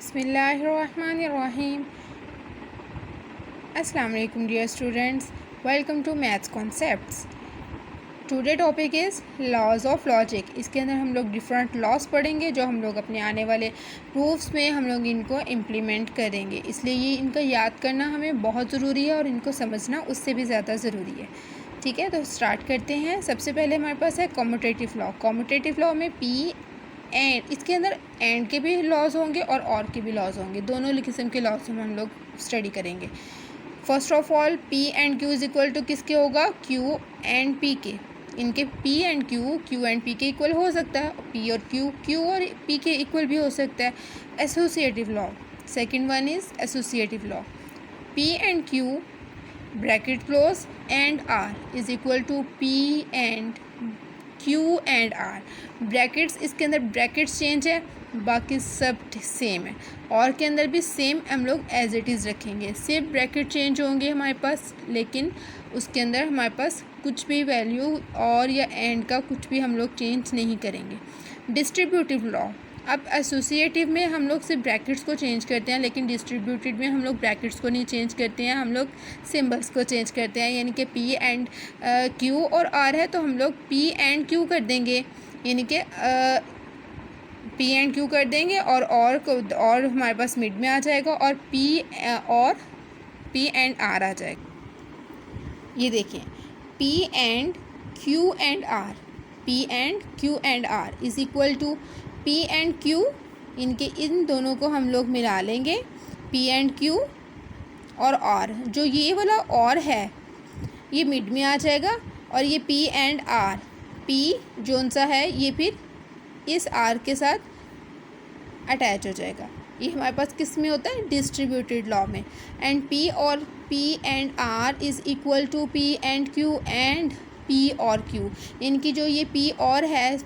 बिस्मिल्लाहिर्रहमानिर्रहीम। अस्सलाम वालेकुम dear students, welcome to maths concepts. Today topic is laws of logic. इसके अंदर हम लोग डिफरेंट लॉज पढ़ेंगे जो हम लोग अपने आने वाले प्रूफ्स में हम लोग इनको इम्प्लीमेंट करेंगे, इसलिए ये इनका याद करना हमें बहुत ज़रूरी है और इनको समझना उससे भी ज़्यादा ज़रूरी है। ठीक है, तो स्टार्ट करते हैं। सबसे पहले हमारे पास है कम्यूटेटिव लॉ। कम्यूटेटिव लॉ में पी एंड, इसके अंदर एंड के भी लॉज होंगे और के भी लॉज होंगे, दोनों किस्म के लॉज हम लोग स्टडी करेंगे। First of all P and Q is equal to किसके होगा, क्यू एंड पी के। इनके P and Q and P के इक्वल हो सकता है, पी और क्यू और पी के इक्वल भी हो सकता है। Associative law, second one is associative law. P and Q bracket close and R is equal to P and Q and R. Brackets, इसके अंदर ब्रैकेट्स चेंज है, बाकी सब सेम है। और के अंदर भी सेम हम लोग एज इट इज़ रखेंगे, सिर्फ ब्रैकेट चेंज होंगे हमारे पास, लेकिन उसके अंदर हमारे पास कुछ भी वैल्यू और या एंड का कुछ भी हम लोग चेंज नहीं करेंगे। डिस्ट्रीब्यूटिव लॉ, अब एसोसिएटिव में हम लोग सिर्फ ब्रैकेट्स को चेंज करते हैं, लेकिन डिस्ट्रीब्यूटिव में हम लोग ब्रैकेट्स को नहीं चेंज करते हैं, हम लोग सिंबल्स को चेंज करते हैं। यानी कि पी एंड क्यू और आर है तो हम लोग पी एंड क्यू कर देंगे, यानी कि पी एंड क्यू कर देंगे और हमारे पास मिड में आ जाएगा और पी एंड आर आ जाएगा। ये देखिए, P and Q and R, P and Q and R is equal to P and Q, इनके इन दोनों को हम लोग मिला लेंगे, पी एंड क्यू और आर। जो ये वाला और है ये मिड में आ जाएगा और ये पी एंड आर, पी जोन सा है ये फिर इस आर के साथ अटैच हो जाएगा। ये हमारे पास किस में होता है, डिस्ट्रीब्यूटेड लॉ में। And P and R is equal to P and Q and P और क्यू। इनकी जो ये पी और है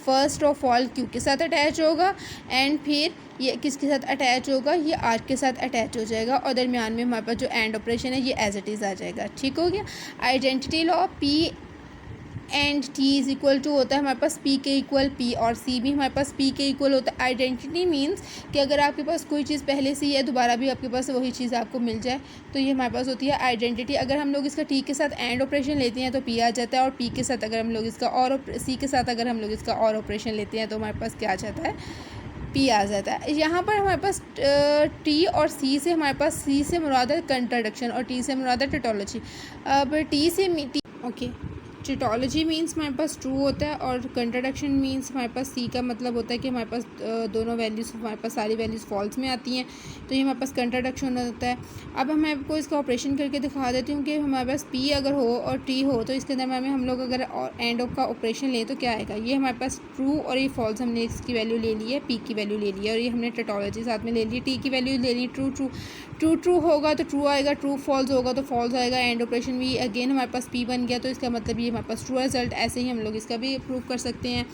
फर्स्ट ऑफ ऑल क्यू के साथ अटैच होगा एंड फिर ये किसके साथ अटैच होगा, ये आर के साथ अटैच हो जाएगा और दरमियान में हमारे पास जो एंड ऑपरेशन है ये एज इट इज़ आ जाएगा। ठीक हो गया। Identity law, P and T is equal to होता है हमारे पास पी के इक्वल पी और सी भी हमारे पास पी के इक्वल होता है। आइडेंटिटी मीन्स कि अगर आपके पास कोई चीज़ पहले से ही है, दोबारा भी आपके पास वही चीज़ आपको मिल जाए, तो ये हमारे पास होती है आइडेंटिटी। अगर हम लोग इसका टी के साथ एंड ऑपरेशन लेते हैं तो पी आ जाता है, और पी के साथ अगर हम लोग इसका और सी के साथ अगर हम लोग इसका और ऑपरेशन लेते हैं तो हमारे पास क्या आ जाता है, पी आ जाता है। यहाँ पर हमारे पास टी और सी से, हमारे पास सी से मुराद है कंट्राडिक्शन और टी से मुराद है टेटोलॉजी। अब टी से ओके, टिटोलॉजी मीन्स हमारे पास ट्रू होता है और कंट्राडिक्शन मीन्स हमारे पास सी का मतलब होता है कि हमारे पास दोनों वैल्यूज़, हमारे पास सारी वैल्यूज़ फॉल्स में आती हैं, तो ये हमारे पास कंट्राडिक्शन होता है। अब मैं आपको इसका ऑपरेशन करके दिखा देती हूँ कि हमारे पास पी अगर हो और टी हो तो इसके अंदर हम लोग अगर एंड का ऑपरेशन लें तो क्या आएगा। ये हमारे पास ट्रू और ये फॉल्स, हमने इसकी वैल्यू ले ली है, पी की वैल्यू ले ली है, और ये हमने टिटोलॉजी साथ में ले ली है, टी की वैल्यू ले ली। ट्रू होगा तो ट्रू आएगा, ट्रू फॉल्स होगा तो फॉल्स आएगा। एंड ऑपरेशन भी अगेन हमारे पास पी बन गया, तो इसका मतलब ये हमारे पास ट्रू रिजल्ट। ऐसे ही हम लोग इसका भी प्रूव कर सकते हैं।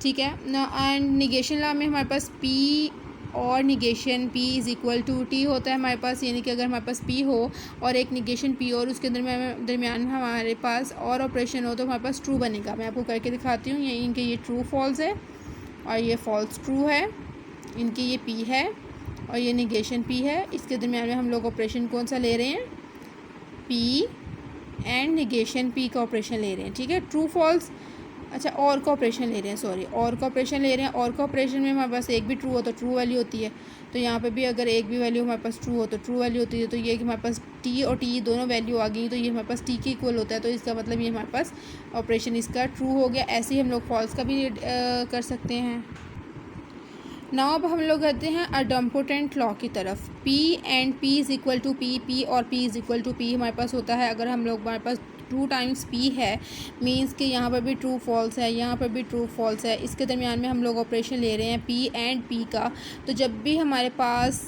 ठीक है ना। एंड निगेशन लॉ में हमारे पास पी और negation P is equal to T होता है हमारे पास, यानी कि अगर हमारे पास पी हो और एक निगेशन पी और उसके अंदर दरमियान में हमारे पास और ऑपरेशन हो तो हमारे पास ट्रू बनेगा। मैं आपको करके दिखाती हूँ। ये इनके ये ट्रू फॉल्स है और ये फॉल्स ट्रू है, इनकी ये पी है और ये निगेशन पी है। इसके दरमियान में हम लोग ऑपरेशन कौन सा ले रहे हैं, पी एंड निगेशन पी का ऑपरेशन ले रहे हैं। ठीक है, ट्रू फॉल्स, अच्छा और का ऑपरेशन ले रहे हैं, सॉरी और का ऑपरेशन ले रहे हैं। और का ऑपरेशन में हमारे पास एक भी ट्रू हो तो ट्रू वैल्यू होती है, तो यहाँ पे भी अगर एक भी वैल्यू हमारे पास ट्रू हो तो ट्रू वैल्यू होती है। तो ये कि हमारे पास टी और टी दोनों वैल्यू आ गई तो ये हमारे पास टी के इक्वल होता है, तो इसका मतलब ये हमारे पास ऑपरेशन इसका ट्रू हो गया। ऐसे ही हम लोग फॉल्स का भी कर सकते हैं। नाउ अब हम लोग करते हैं अडम्पोटेंट लॉ की तरफ। P and P is equal to P or P is equal to P हमारे पास होता है। अगर हम लोग, हमारे पास ट्रू टाइम्स पी है मींस कि यहाँ पर भी ट्रू फॉल्स है, यहाँ पर भी ट्रू फॉल्स है। इसके दरमियान में हम लोग ऑपरेशन ले रहे हैं पी एंड पी का, तो जब भी हमारे पास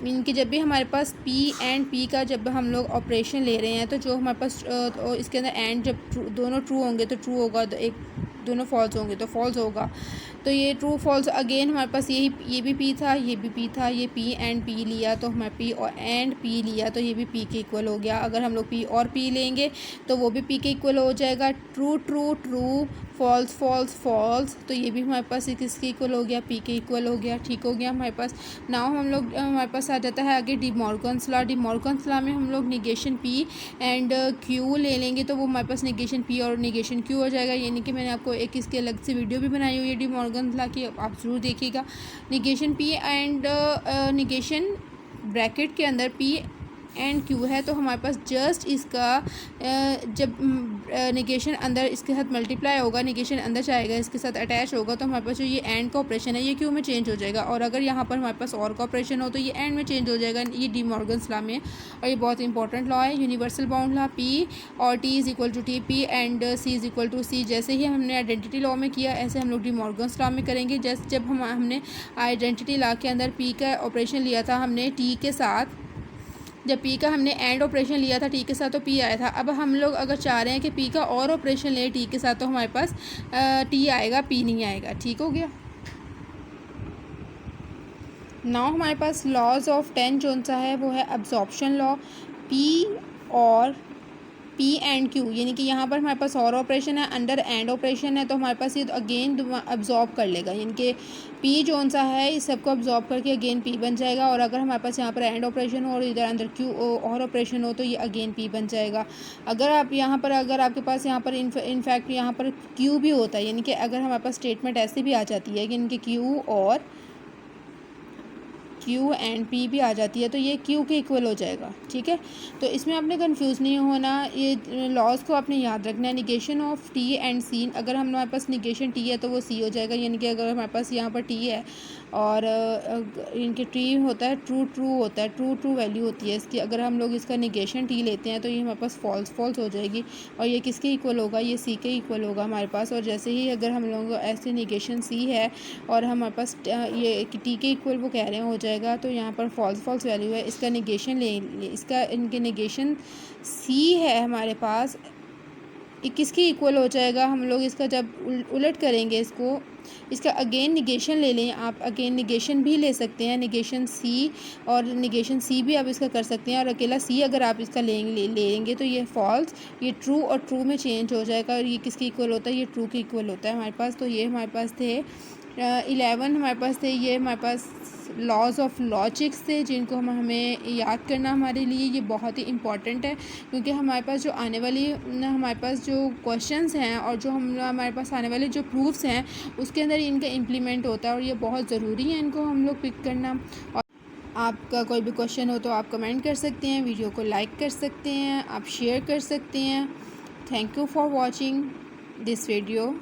इनकी जब भी हमारे पास पी एंड पी का जब हम लोग ऑपरेशन ले रहे हैं तो जो हमारे पास इसके अंदर एंड जब दोनों ट्रू होंगे तो ट्रू होगा, तो एक दोनों फॉल्स होंगे तो फॉल्स होगा। तो ये ट्रू फॉल्स अगेन हमारे पास ये भी पी था, ये भी पी था, ये पी एंड पी लिया तो हमारे पी और एंड पी लिया तो ये भी पी के इक्वल हो गया। अगर हम लोग पी और पी लेंगे तो वो भी पी के इक्वल हो जाएगा। True true true false false false, तो ये भी हमारे पास किसके इक्वल हो गया, पी के इक्वल हो गया। ठीक हो गया हमारे पास। नाउ हमारे पास आ जाता है आगे D Morgan's law. D Morgan's law में हम लोग निगेशन पी एंड क्यू ले लेंगे तो वो हमारे पास निगेशन पी और निगेशन क्यू हो जाएगा। यानी कि मैंने आपको एक इसके अलग से वीडियो भी बनाई हुई है डी मॉर्गन्स लॉ की, आप ज़रूर देखिएगा। Negation P and negation bracket के अंदर पी एंड क्यू है, तो हमारे पास जस्ट इसका जब निगेशन अंदर इसके साथ मल्टीप्लाई होगा, निगेशन अंदर जाएगा, इसके साथ अटैच होगा, तो हमारे पास जो ये एंड का ऑपरेशन है ये क्यू में चेंज हो जाएगा। और अगर यहाँ पर हमारे पास और का ऑपरेशन हो तो ये एंड में चेंज हो जाएगा। ये डी मॉर्गन्स लॉ में, और ये बहुत इंपॉर्टेंट लॉ है। Universal bound law, P or T is equal to T, P and C is equal to C. जैसे ही हमने आइडेंटिटी लॉ में किया ऐसे हम लोग डी मॉर्गन्स लॉ में करेंगे। जस्ट जब हमने आइडेंटिटी लॉ के अंदर पी का ऑपरेशन लिया था हमने टी के साथ, जब पी का हमने एंड ऑपरेशन लिया था टी के साथ तो पी आया था। अब हम लोग अगर चाह रहे हैं कि पी का और ऑपरेशन लें टी के साथ तो हमारे पास टी आएगा, पी नहीं आएगा। ठीक हो गया। नाउ हमारे पास लॉज ऑफ 10 जो सा है वो है absorption law. P or P and Q, यानी कि यहाँ पर हमारे पास और ऑपरेशन है, अंडर एंड ऑपरेशन है, तो हमारे पास ये अगेन अब्जॉर्ब कर लेगा। यानी कि पी जो सा है इस सबको अब्जॉर्ब करके अगेन पी बन जाएगा। और अगर हमारे पास यहाँ पर एंड ऑपरेशन हो और इधर अंदर क्यू और ऑपरेशन हो तो ये अगेन पी बन जाएगा। अगर आप यहाँ पर अगर आपके पास यहाँ पर इनफैक्ट यहाँ पर क्यू भी होता है, यानी कि अगर हमारे पास स्टेटमेंट ऐसी भी आ जाती है कि इनके क्यू और क्यू एंड पी भी आ जाती है तो ये क्यू के इक्वल हो जाएगा। ठीक है, तो इसमें आपने कंफ्यूज नहीं होना, ये लॉज को आपने याद रखना है। निगेशन ऑफ टी एंड सी, अगर हमारे पास निगेशन टी है तो वो सी हो जाएगा। यानी कि अगर हमारे पास यहाँ पर टी है और इनके टी होता है ट्रू ट्रू होता है, ट्रू ट्रू वैल्यू होती है इसकी, अगर हम लोग इसका निगेशन टी लेते हैं तो ये हमारे पास फॉल्स फॉल्स हो जाएगी। और ये किसके इक्वल होगा, ये सी के इक्वल होगा हमारे पास। और जैसे ही अगर हम लोग ऐसे निगेशन सी है और हमारे पास ये टी के इक्वल वो कह रहे हैं हो जाएगा, तो यहाँ पर फॉल्स फॉल्स वैल्यू है, इसका निगेशन ले इसका इनके निगेशन सी है हमारे पास, किसकी इक्वल हो जाएगा। हम लोग इसका जब उलट करेंगे इसको, इसका अगेन निगेशन ले लें आप, अगेन निगेशन भी ले सकते हैं, निगेशन सी और निगेशन सी भी आप इसका कर सकते हैं। और अकेला सी अगर आप इसका लेंगे तो ये फॉल्स, ये ट्रू और ट्रू में चेंज हो जाएगा। और ये किसके इक्वल होता है, ये ट्रू के इक्वल होता है हमारे पास। तो ये हमारे पास थे 11 हमारे पास थे, ये हमारे पास लॉज ऑफ लॉजिक्स थे जिनको हमें याद करना हमारे लिए ये बहुत ही इम्पॉर्टेंट है। क्योंकि हमारे पास जो आने वाली हमारे पास जो क्वेश्चंस हैं और जो हमारे पास आने वाले जो प्रूफ्स हैं उसके अंदर इनका इम्प्लीमेंट होता है और ये बहुत ज़रूरी है इनको हम लोग पिक करना। और आपका कोई भी क्वेश्चन हो तो आप कमेंट कर सकते हैं, वीडियो को लाइक कर सकते हैं, आप शेयर कर सकते हैं। Thank you for watching this video.